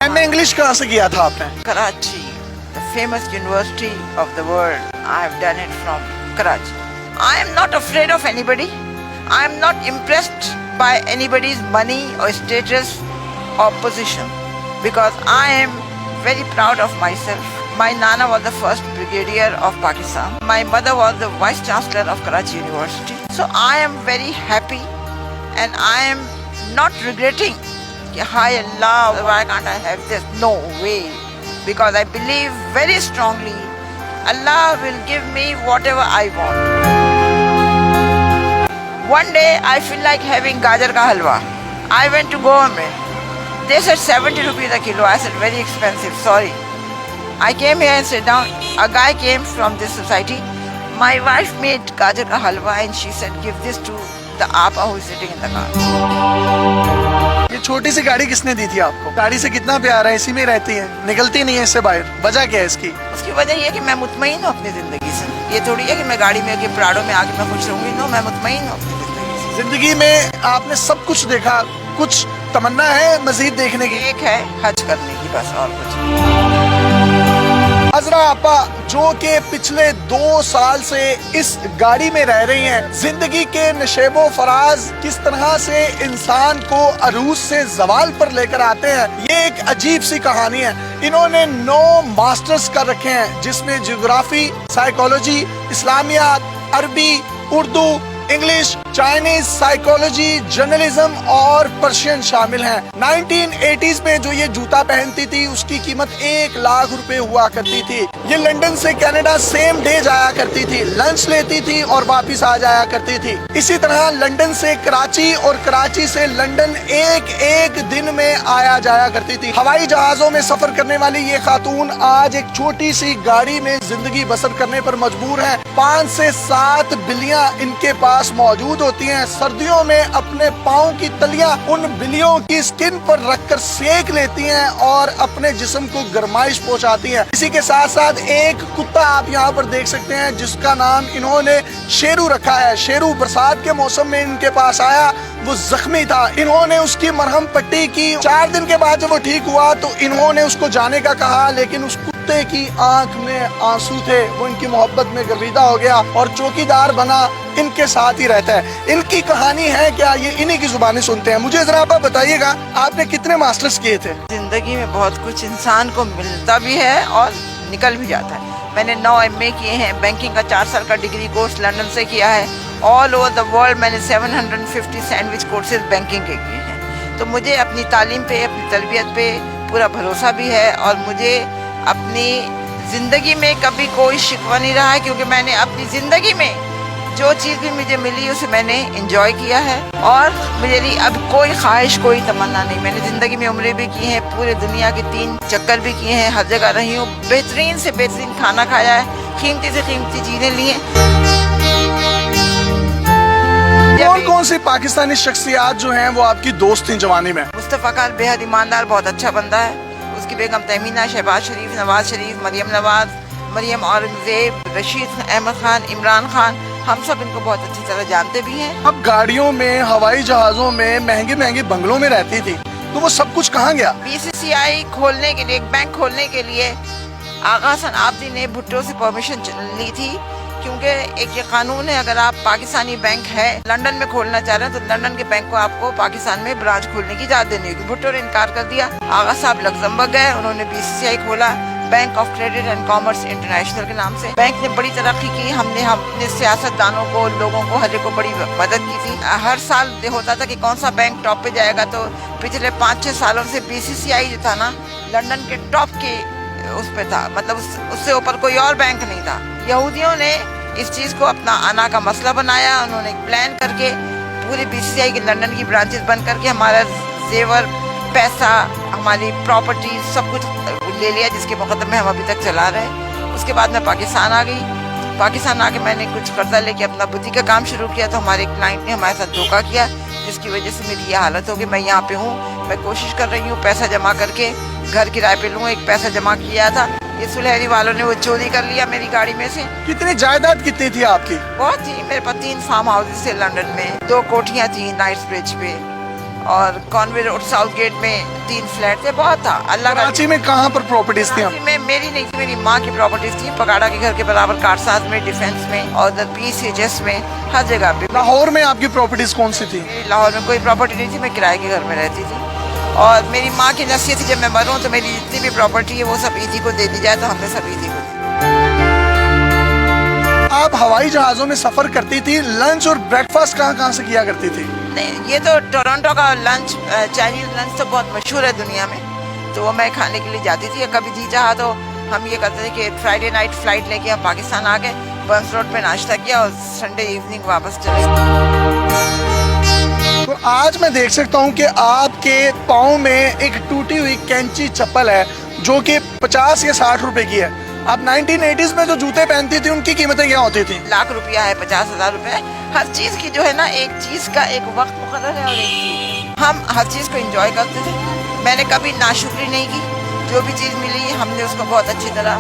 MA English कहाँ से किया था आपने? Karachi, the famous university of the world. I have done it from Karachi. I am not afraid of anybody. I am not impressed by anybody's money or status or position because I am very proud of myself. My Nana was the first brigadier of Pakistan. My mother was the vice chancellor of Karachi University. So I am very happy and I am not regretting. Hi Allah, why can't I have this? No way. Because I believe very strongly Allah will give me whatever I want. One day I feel like having gajar ka halwa. I went to Goa mein. They said 70 rupees a kilo. I said very expensive, sorry. I came here and sat down. A guy came from this society. My wife made gajar ka halwa and she said give this to the Appa who is sitting in the car. ये छोटी सी गाड़ी किसने दी थी आपको? गाड़ी से कितना प्यार है, इसी में रहती है, निकलती नहीं है इससे बाहर, वजह क्या है इसकी? उसकी वजह ये है कि मैं मुतमईन हूँ अपनी जिंदगी से। ये थोड़ी है कि मैं गाड़ी में आके प्राडो में आके मैं खुश रहूंगी। नो, मैं मुतमईन हूँ अपनी जिंदगी से। जिंदगी में आपने सब कुछ देखा, कुछ तमन्ना है मजीद देखने की? एक है हज करने की, बस, और कुछ। हजरा आपा जो कि पिछले 2 साल से इस गाड़ी में रह रही हैं, जिंदगी के नशेबो फराज किस तरह से इंसान को अरूज से जवाल पर लेकर आते हैं, ये एक अजीब सी कहानी है। इन्होंने 9 मास्टर्स कर रखे हैं जिसमें ज्योग्राफी, साइकोलॉजी, इस्लामियात, अरबी, Urdu, English, Chinese, psychology, journalism और पर्शियन शामिल हैं। 1980s में जो ये जूता पहनती थी उसकी कीमत 1 लाख रुपए हुआ करती थी। ये लंदन से कनाडा सेम डे जाया करती थी, लंच लेती थी और वापस आ जाया करती थी। इसी तरह लंदन से कराची और कराची से लंदन एक दिन में आया जाया करती थी। हवाई जहाजों में सफर करने वाली ये खातून आज एक छोटी सी गाड़ी में जिंदगी बसर करने पर मजबूर है। 5 से 7 बिल्लियां इनके पास मौजूद होती हैं। सर्दियों में अपने पाँव की तलियां उन बिल्लियों की स्किन पर रखकर सेक लेती हैं और अपने जिस्म को गर्माइश पहुंचाती हैं। इसी के साथ साथ एक कुत्ता आप यहाँ पर देख सकते हैं जिसका नाम इन्होंने शेरू रखा है। शेरू बरसात के मौसम में इनके पास आया, वो जख्मी था, इन्होंने उसकी मरहम पट्टी की। 4 दिन के बाद जब वो ठीक हुआ तो इन्होंने उसको जाने का कहा, लेकिन उस कुत्ते की आंख में आंसू थे। वो इनकी मोहब्बत में गर्विदा हो गया और चौकीदार बना, इनके साथ ही रहता है। इनकी कहानी है क्या, ये इन्हीं की जुबानी सुनते हैं। मुझे जरा आप बताइएगा, आपने कितने मास्टर्स किए थे? जिंदगी में बहुत कुछ इंसान को मिलता भी है और निकल भी जाता है। मैंने 9 MA किए हैं, बैंकिंग का 4 साल का डिग्री कोर्स लंदन से किया है। ऑल ओवर द वर्ल्ड मैंने 750 सैंडविच कोर्सेज बैंकिंग के किए हैं। तो मुझे अपनी तालीम पे, अपनी तरबियत पे पूरा भरोसा भी है और मुझे अपनी ज़िंदगी में कभी कोई शिकवा नहीं रहा है, क्योंकि मैंने अपनी ज़िंदगी में जो चीज़ भी मुझे मिली उसे मैंने एंजॉय किया है और मेरे लिए अब कोई ख्वाहिश, कोई तमन्ना नहीं। मैंने ज़िंदगी में उम्रें भी की हैं, पूरे दुनिया के 3 चक्कर भी किए हैं, हर जगह रही हूँ, बेहतरीन से बेहतरीन खाना खाया है, कीमती से कीमती चीज़ें ली हैं। कौन सी पाकिस्तानी शख्सियात जो हैं वो आपकी दोस्त थी जवानी में? मुस्तफ़ा खान बेहद ईमानदार, बहुत अच्छा बंदा है। उसकी बेगम तहमीना, शहबाज शरीफ, नवाज शरीफ, मरियम नवाज, मरियम औरंगजेब, रशीद अहमद खान, इमरान खान, हम सब इनको बहुत अच्छी तरह जानते भी हैं। अब गाड़ियों में, हवाई जहाजों में, महंगे महंगे बंगलों में रहती थी, तो वो सब कुछ कहाँ गया? BCCI खोलने के लिए, एक बैंक खोलने के लिए आगा हसन आबदी ने भुट्टो से परमिशन ली थी, क्योंकि एक ये कानून है, अगर आप पाकिस्तानी बैंक है लंदन में खोलना चाह रहे हैं तो लंदन के बैंक को आपको पाकिस्तान में ब्रांच खोलने की इजाजत देनी होगी। भुट्टो ने इनकार कर दिया। आगा साहब लग्जमबर्ग गए, उन्होंने BCCI खोला, bank of credit and commerce international के नाम से। बैंक ने बड़ी तरक्की की, हमने अपने सियासतदानों को, लोगों को, हर एक को बड़ी मदद की थी। हर साल होता था कि कौन सा बैंक टॉप पे जाएगा, तो पिछले 5-6 सालों से BCCI जो था ना, लंदन के टॉप के उस पे था, मतलब उससे ऊपर कोई और बैंक नहीं था। यहूदियों ने इस चीज़ को अपना आना का मसला बनाया। उन्होंने एक प्लान करके पूरी BCCI की लंदन की ब्रांचेस बंद करके हमारा जेवर, पैसा, हमारी प्रॉपर्टी सब कुछ ले लिया, जिसके मुकदमे हम अभी तक चला रहे हैं। उसके बाद मैं पाकिस्तान आ गई। पाकिस्तान आके मैंने कुछ कर्जा लेके अपना बुटीक का काम शुरू किया, तो हमारे क्लाइंट ने हमारे साथ धोखा किया, जिसकी वजह से मेरी ये हालत होगी। मैं यहाँ पे हूँ, मैं कोशिश कर रही हूँ पैसा जमा करके घर किराए पे लूँ। एक पैसा जमा किया था, ये सुलहरी वालों ने वो चोरी कर लिया मेरी गाड़ी में से। कितनी जायदाद कितनी थी आपकी? बहुत थी, मेरे पास 3 फार्म हाउसेस थे लंदन में, 2 कोठियाँ थी नाइट्स ब्रिज पे और कॉन्वे रोड साउथ गेट में 3 फ्लैट थे, बहुत था। अल्लाह का कराची में कहाँ पर प्रॉपर्टीज थी? कराची में मेरी नहीं थी, मेरी माँ की प्रॉपर्टीज थी, पगाड़ा के घर के बराबर, कारसाज में, डिफेंस में और उधर PCHS में, हर जगह पे। लाहौर में आपकी प्रॉपर्टीज कौन सी थी? लाहौर में कोई प्रॉपर्टी नहीं थी, मैं किराए के घर में रहती थी। और मेरी माँ की नसीहत थी जब मैं मरूँ तो मेरी जितनी भी प्रॉपर्टी है वो सब ईदी को दे दी जाए, तो हमने सब ईदी को दी। आप हवाई जहाजों में सफर करती थी, लंच और ब्रेकफास्ट कहाँ से किया करती थी? नहीं, ये तो टोरंटो का लंच, चाइनीज लंच तो बहुत मशहूर है दुनिया में, तो वो मैं खाने के लिए जाती थी। कभी जी चाहा तो हम ये करते थे कि फ्राइडे नाइट फ्लाइट लेके हम पाकिस्तान आ गए, बर्न्स रोड पे नाश्ता किया और संडे इवनिंग वापस चले गए। तो आज मैं देख सकता हूँ कि आपके पाँव में एक टूटी हुई कैंची चप्पल है जो कि 50 या 60 रुपए की है। आप 1980s में जो जूते पहनती थी उनकी कीमतें क्या होती थी? लाख रुपया है, 50,000 रुपए। हर चीज की जो है ना, एक चीज का एक वक्त मुकर्रर है और एक चीज, हम हर चीज को एंजॉय करते थे। मैंने कभी नाशुक्री नहीं की, जो भी चीज मिली हमने उसको बहुत अच्छी तरह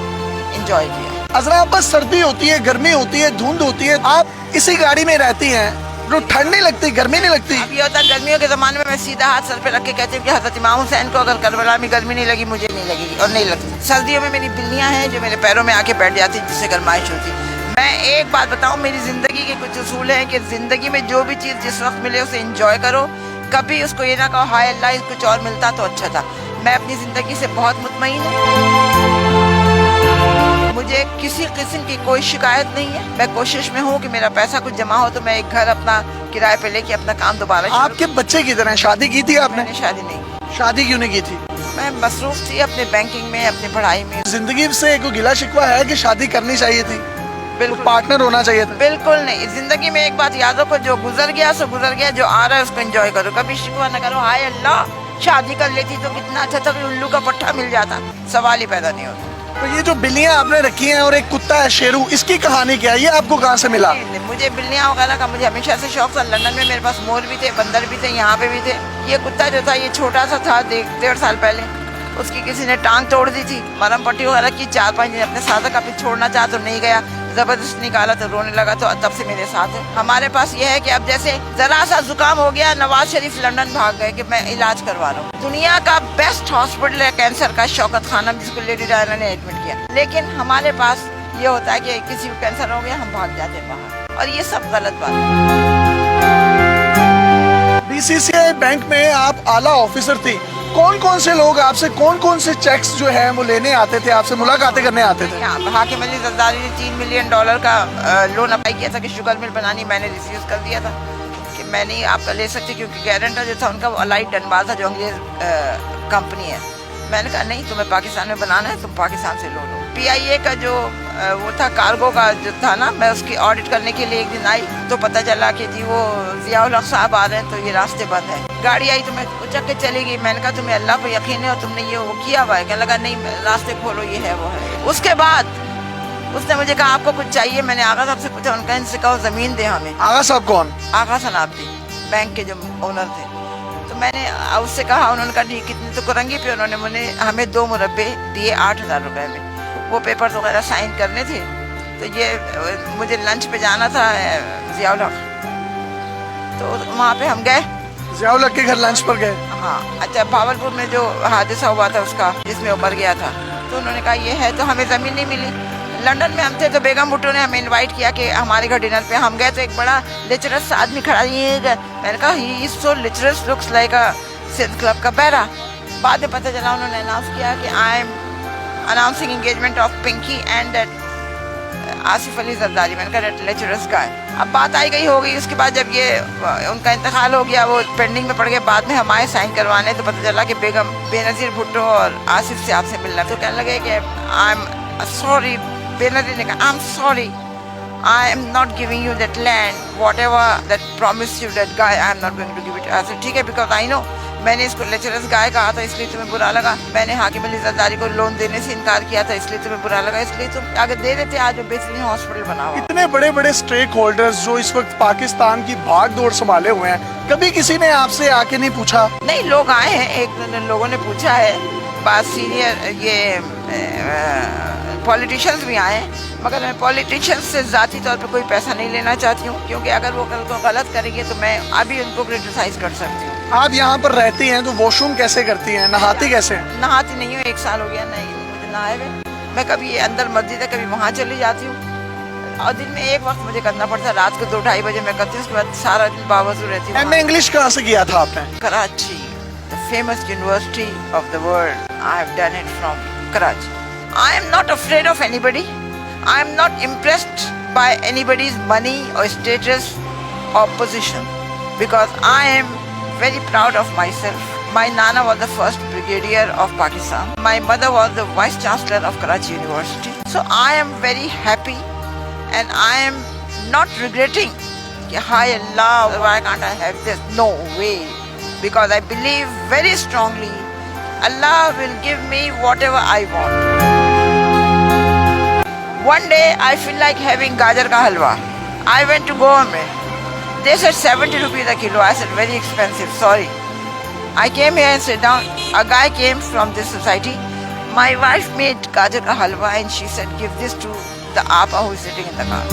एंजॉय किया। अजरा, आप बस सर्दी होती है, गर्मी होती है, धुंध होती है, आप इसी गाड़ी में रहती हैं, तो ठंड नहीं लगती, गर्मी नहीं लगती? अब ये होता है गर्मियों के ज़माने में मैं सीधा हाथ सर पे रख के कहती हूँ कि हज़रत इमाम हुसैन को अगर करबला में गर्मी नहीं लगी, मुझे नहीं लगेगी और नहीं लगती। सर्दियों में मेरी बिल्लियाँ हैं जो मेरे पैरों में आके बैठ जाती, जिससे गर्माइश होती। मैं एक बात बताऊँ, मेरी ज़िंदगी के कुछ उसूल हैं कि ज़िंदगी में जो भी चीज़ जिस वक्त मिले उसे इंजॉय करो। कभी उसको ये ना कहो हाय अल्लाह कुछ और मिलता तो अच्छा था। मैं अपनी ज़िंदगी से बहुत मुतमईन हूँ, मुझे किसी किस्म की कोई शिकायत नहीं है। मैं कोशिश में हूँ कि मेरा पैसा कुछ जमा हो तो मैं एक घर अपना किराए पे लेके अपना काम दोबारा। आपके बच्चे की तरह शादी की थी आपने? मैंने शादी नहीं की। शादी क्यों नहीं की थी? मैं मसरूफ थी अपने बैंकिंग में, अपनी पढ़ाई में। जिंदगी से कोई गिला शिकवा है कि शादी करनी चाहिए थी? बिल्कुल, पार्टनर होना चाहिए था? बिल्कुल नहीं। जिंदगी में एक बात याद रखो, जो गुजर गया सो गुजर गया, जो आ रहा है उसको एंजॉय करो, कभी शिकवा न करो हाय अल्लाह शादी कर लेती तो कितना अच्छा था, उल्लू का पट्टा मिल जाता, सवाल ही पैदा नहीं होता। तो ये जो बिल्लियां आपने रखी हैं और एक कुत्ता है शेरू, इसकी कहानी क्या है? ये आपको कहाँ से मिला? मुझे बिल्लियाँ वगैरह का मुझे हमेशा से शौक था। लंदन में मेरे पास मोर भी थे, बंदर भी थे, यहाँ पे भी थे। ये कुत्ता जो था ये छोटा सा था, 1.5 साल पहले उसकी किसी ने टांग तोड़ दी थी, मरहम पट्टी वगैरह की। 4-5 दिन अपने साथ का फिर छोड़ना चाहा तो नहीं गया, जबरदस्त निकाला तो रोने लगा, तो तब से मेरे साथ है। हमारे पास ये है कि अब जैसे जरा सा जुकाम हो गया, नवाज शरीफ लंदन भाग गए कि मैं इलाज करवा रहा हूँ। दुनिया का बेस्ट हॉस्पिटल है कैंसर का, शौकत खानम, जिसको लेडी डायना ने एडमिट किया। लेकिन हमारे पास ये होता है कि किसी को कैंसर हो गया हम भाग जाते हैं बाहर, और ये सब गलत बात है। BCCI बैंक में आप आला ऑफिसर थी, कौन कौन से लोग आपसे कौन कौन से चेक्स जो है वो लेने आते थे, आपसे मुलाकातें करने आते थे? हाकिम अली जरदारी ने $3 मिलियन का लोन अप्लाई किया था कि शुगर मिल बनानी, मैंने रिफ्यूज कर दिया था कि मैं नहीं आपका ले सकती, क्योंकि गारंटर जो था उनका वो अलाइड डनबाल था जो अंग्रेज कंपनी है। मैंने कहा नहीं, तुम्हें पाकिस्तान में बनाना है, तुम पाकिस्तान से लो। PIA का जो वो था कार्गो का जो था ना, मैं उसकी ऑडिट करने के लिए एक दिन आई तो पता चला कि जी वो जियाउल हक साहब आ रहे हैं, तो ये रास्ते बंद है। गाड़ी आई तो मैं उचक के चली गई। मैंने कहा तुम्हें अल्लाह पर यकीन है और तुमने ये वो किया हुआ है? कहने लगा नहीं, रास्ते खोलो, ये है वो है। उसके बाद उसने मुझे कहा आपको कुछ चाहिए? मैंने आगा साहब से पूछा, उनका इनसे कहो ज़मीन दे हमें। आगा साहब कौन? आगा सनाब्दी, बैंक के जो ओनर थे। तो मैंने उससे कहा, उन्होंने कहा नहीं कितने तो करंगी पे। उन्होंने हमें 2 मुरब्बे दिए 8,000 रुपये में। वो पेपर्स वगैरह साइन करने थे, तो ये मुझे लंच पे जाना था जियाउल हक, तो वहाँ पे हम गए। जियाउल हक के घर लंच पर गए? हाँ। अच्छा, भावलपुर में जो हादसा हुआ था उसका, जिसमें वो मर गया था, तो उन्होंने कहा ये है, तो हमें ज़मीन नहीं मिली। लंदन में हम थे तो बेगम भुट्टो ने हमें इनवाइट किया कि हमारे घर डिनर पे। हम गए तो एक बड़ा लिटरस आदमी खड़ा, ये मैंने कहा he is so literate, looks like a Sindh club का बैरा। बाद में पता चला उन्होंने अनाउंस किया कि I am announcing engagement of Pinky and Asif Ali Zardari. मैंने कहा दैट लिटरस गाय। अब बात आई गई हो गई। उसके बाद जब ये उनका इंतकाल हो गया, वो पेंडिंग में पड़ गए, बाद में हम आए साइन करवाने, तो पता चला कि बेगम बेनज़ीर भुट्टो और आसिफ से आपसे मिलना। तो कहने लगे कि आई एम सॉरी। बेनज़ीर ने कहा I am sorry, I am not giving you that land, whatever that promised you that guy, I am not going to give it. I said ठीक है, because I know मैंने इसको lecturers गाय कहा था इसलिए तुम्हें बुरा लगा। मैंने हाकिम अली जरदारी को लोन देने से इनकार किया था इसलिए तुम्हें बुरा लगा, इसलिए तुम अगर दे देते आज वो बेहतरीन हॉस्पिटल बना हुआ। इतने बड़े बड़े स्टेक होल्डर्स जो इस वक्त पाकिस्तान की भाग दौड़ संभाले हुए हैं, कभी किसी ने आपसे आके नहीं पूछा? नहीं, लोग आए हैं, एक लोगों ने पूछा है, बात सीनियर ये पॉलिटिशियंस भी आए हैं, मगर मैं पॉलिटिशियंस से ज़ाती तौर पे कोई पैसा नहीं लेना चाहती हूँ, क्योंकि अगर वो कल को गलत करेंगे तो मैं अभी उनको क्रिटिसाइज़ कर सकती हूँ। آپ یہاں پر رہتی ہیں تو واش روم کیسے کرتی ہیں, نہاتی کیسے ہیں؟ نہاتی نہیں ہوں, 1 سال ہو گیا نہیں مجھے نہائے ہوئے. میں کبھی اندر مسجد ہے کبھی وہاں چلی جاتی ہوں, اور دن میں ایک وقت مجھے کرنا پڑتا ہے, رات کو 2-2:30 بجے میں کرتی ہوں, اس کے بعد سارا دن باوضو رہتی ہوں. ایم اے انگلش کہاں سے کیا تھا آپ نے؟ Karachi, the famous university of the world. I have done it from Karachi. I am not afraid of anybody. I am not impressed by anybody's money or status or position, because I am very proud of myself. My Nana was the first brigadier of Pakistan. My mother was the vice chancellor of Karachi University. So I am very happy and I am not regretting. Hi Allah, why can't I have this? No way. Because I believe very strongly Allah will give me whatever I want. One day I feel like having gajar ka halwa. I went to Goa. They said 70 rupees a kilo. I said very expensive, sorry. I came here and sat down. A guy came from this society. My wife made gajar ka halwa and she said give this to the apa who is sitting in the car.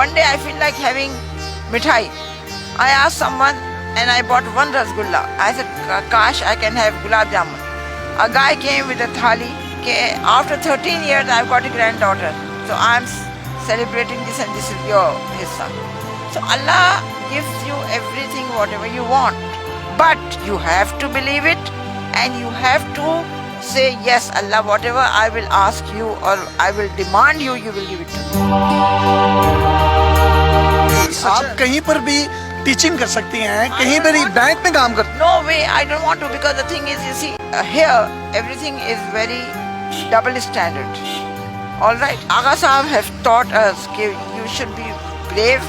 One day I feel like having mithai. I asked someone and I bought 1 rasgulla. I said, Kash, I can have gulab jamun. A guy came with a thali. After 13 years, I've got a granddaughter. So I'm celebrating this and this is your hissa. So Allah gives you everything, whatever you want. But you have to believe it and you have to say, yes, Allah, whatever I will ask you or I will demand you, you will give it to me. آپ کہیں پر بھی teaching کر سکتی ہیں, کہیں پر بھی bank میں کام کر. No way, I don't want to, because the thing is, you see, here everything is very double standard. All right, Agha Sahab have taught us that you should be brave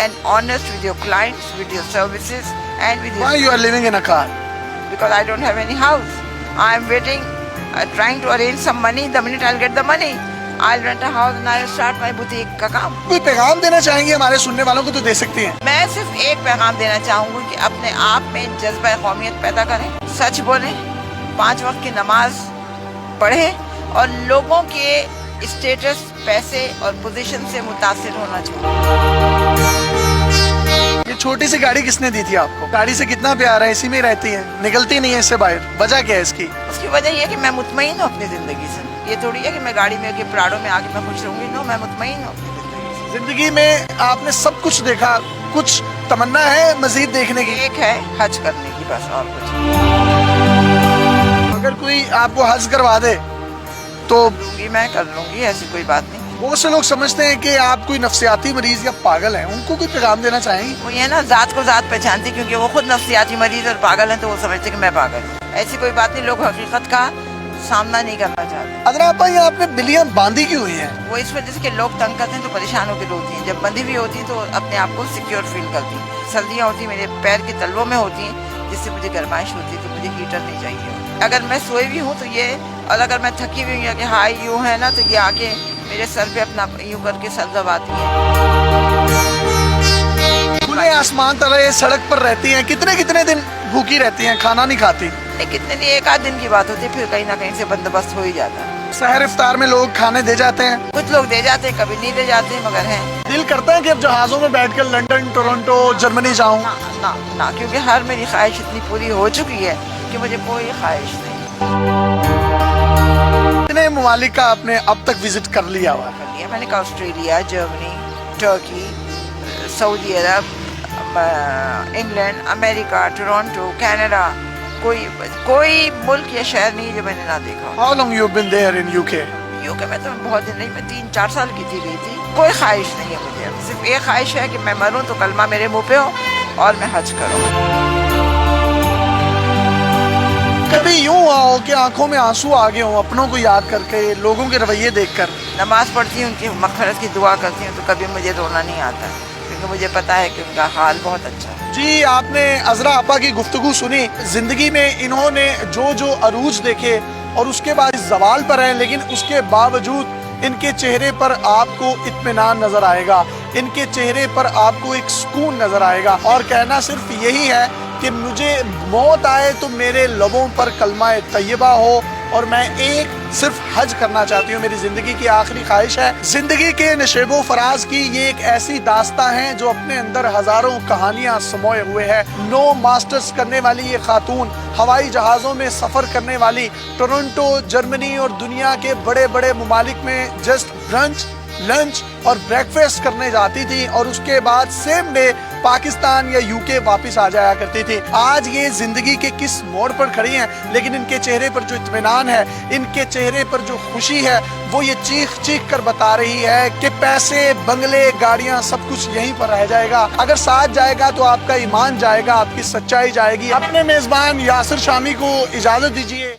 and honest with your clients, with your services, and with your. Why you are living in a car? Because I don't have any house. I am waiting, trying to arrange some money. The minute I'll get the money, I'll rent a house and I'll start my boutique کا کام. کوئی پیغام دینا چاہیں گے ہمارے سننے والوں کو تو دے سکتی ہیں. میں صرف ایک پیغام دینا چاہوں گی کہ اپنے آپ میں جذبہ قومیت پیدا کریں, سچ بولیں, 5 وقت کی نماز پڑھیں اور لوگوں کے اسٹیٹس, پیسے اور پوزیشن سے متاثر ہونا چاہیے. یہ چھوٹی سی گاڑی کس نے دی تھی آپ کو؟ گاڑی سے کتنا پیار ہے, اسی میں رہتی ہیں, نکلتی نہیں ہے اس سے باہر, وجہ کیا ہے اس کی؟ اس کی وجہ یہ ہے کہ میں مطمئن ہوں اپنی زندگی سے. یہ تھوڑی ہے کہ میں گاڑی میں کہ پراڈو میں آ کے میں خوش رہوں گی. نو, میں مطمئن ہوں اپنی زندگی سے. زندگی میں آپ نے سب کچھ دیکھا, کچھ تمنا ہے مزید دیکھنے کی؟ ایک ہے حج کرنے کی, بس, اور کچھ. اگر کوئی آپ کو حج کروا دے تو میں کر لوں گی, ایسی کوئی بات نہیں. بہت سے لوگ سمجھتے ہیں کہ آپ کوئی نفسیاتی مریض یا پاگل ہیں, ان کو کوئی پیغام دینا چاہیں گے؟ وہ یہ نا ذات کو ذات پہچانتی, کیونکہ وہ خود نفسیاتی مریض اور پاگل ہیں تو وہ سمجھتے کہ میں پاگل ہوں. ایسی کوئی بات نہیں, لوگ حقیقت کا سامنا نہیں کرنا چاہتے. ادرا آپا, یہ آپ نے بلیاں باندھی کیوں ہوئی ہیں؟ وہ اس وجہ سے کہ لوگ تنگ کرتے ہیں تو پریشان ہو کے روتی ہیں. جب بندھی بھی ہوتی ہیں تو اپنے آپ کو سیکیور فیل کرتی ہیں. سردیاں ہوتی ہیں, میرے پیر کے تلووں میں ہوتی ہیں, جس سے مجھے گرمائش ہوتی ہے, تو مجھے ہیٹر نہیں چاہیے. اگر میں سوئی بھی ہوں تو یہ, اور اگر میں تھکی ہوئی ہوں یا کہ ہائی یوں ہے نا, تو یہ آ کے میرے سر پہ اپنا یوں کر کے سر دباتی ہیں. کھلے آسمان تلے سڑک پر رہتی ہیں, کتنے دن بھوکی رہتی ہیں, کھانا نہیں کھاتی؟ کتنے دن, 1 آدھ دن کی بات ہوتی ہے, پھر کہیں نہ کہیں سے بندوبست ہو ہی جاتا ہے. سحر افطار میں لوگ کھانے دے جاتے ہیں؟ کچھ لوگ دے جاتے ہیں, کبھی نہیں دے جاتے, مگر ہیں. دل کرتا ہے کہ اب جہازوں میں بیٹھ کر لنڈن, ٹورنٹو, جرمنی جاؤں؟ نہ, کیونکہ ہر میری خواہش اتنی پوری ہو چکی ہے کہ مجھے کوئی خواہش نہیں. کتنے ممالک کا آپ نے اب تک وزٹ کر لیا ہوا؟ میں نے کہا آسٹریلیا, جرمنی, ٹرکی, سعودی عرب, انگلینڈ, امریکہ, ٹورنٹو, کینیڈا. کوئی ملک یا شہر نہیں جو میں نے نہ دیکھا. How long you been there in UK? UK میں تو بہت دن نہیں, میں 3-4 سال کی گئی تھی. کوئی خواہش نہیں ہے مجھے, صرف ایک خواہش ہے کہ میں مروں تو کلمہ میرے منہ پہ ہو اور میں حج کروں. کبھی یوں ہوا ہو کہ آنکھوں میں آنسو آ گئے ہوں اپنوں کو یاد کر کے, لوگوں کے رویے دیکھ کر؟ نماز پڑھتی ہوں, ان کی مغفرت کی دعا کرتی ہوں, تو کبھی مجھے رونا نہیں آتا, کیونکہ مجھے پتا ہے کہ ان کا حال بہت اچھا ہے. جی, آپ نے عذرا آپا کی گفتگو سنی. زندگی میں انہوں نے جو عروج دیکھے اور اس کے بعد زوال پر ہیں, لیکن اس کے باوجود ان کے چہرے پر آپ کو اطمینان نظر آئے گا, ان کے چہرے پر آپ کو ایک سکون نظر آئے گا, اور کہنا صرف یہی ہے کہ مجھے موت آئے تو میرے لبوں پر کلمہ طیبہ ہو اور میں ایک صرف حج کرنا چاہتی ہوں. میری زندگی کی آخری خواہش ہے. زندگی کے نشیب و فراز کی یہ ایک ایسی داستان ہے جو اپنے اندر ہزاروں کہانیاں سموئے ہوئے ہے. 9 ماسٹرز کرنے والی یہ خاتون ہوائی جہازوں میں سفر کرنے والی ٹورنٹو، جرمنی اور دنیا کے بڑے بڑے ممالک میں جسٹ برنچ، لنچ اور بریکفاسٹ کرنے جاتی تھی اور اس کے بعد سیم ڈے پاکستان یا یو کے واپس آ جایا کرتی تھی. آج یہ زندگی کے کس موڑ پر کھڑی ہیں، لیکن ان کے چہرے پر جو اطمینان ہے، ان کے چہرے پر جو خوشی ہے، وہ یہ چیخ چیخ کر بتا رہی ہے کہ پیسے، بنگلے، گاڑیاں سب کچھ یہیں پر رہ جائے گا. اگر ساتھ جائے گا تو آپ کا ایمان جائے گا، آپ کی سچائی جائے گی. اپنے میزبان یاسر شامی کو اجازت دیجیے.